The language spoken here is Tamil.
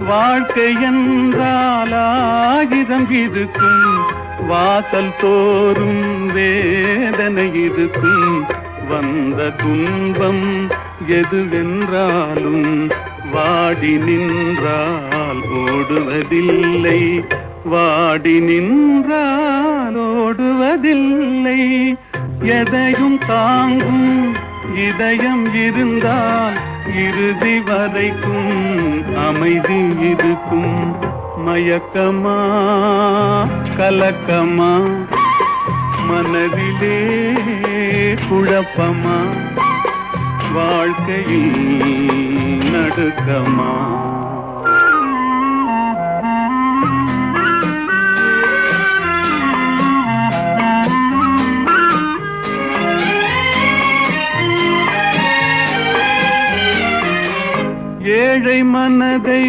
வாழ்க்கை என்றால் ஆயிரம் இருக்கும், வாசல் தோறும் வேதனை இருக்கும். வந்த துன்பம் எதுவென்றாலும் வாடி நின்றால் ஓடுவதில்லை, வாடி நின்றால் ஓடுவதில்லை. எதையும் தாங்கும் இதயம் இருந்தால் இறுதி வரைக்கும் அமைதி இருக்கும். மயக்கமா கலக்கமா, மனதிலே குழப்பமா, வாழ்க்கையில் நடுக்கமா. ஏழை மனதை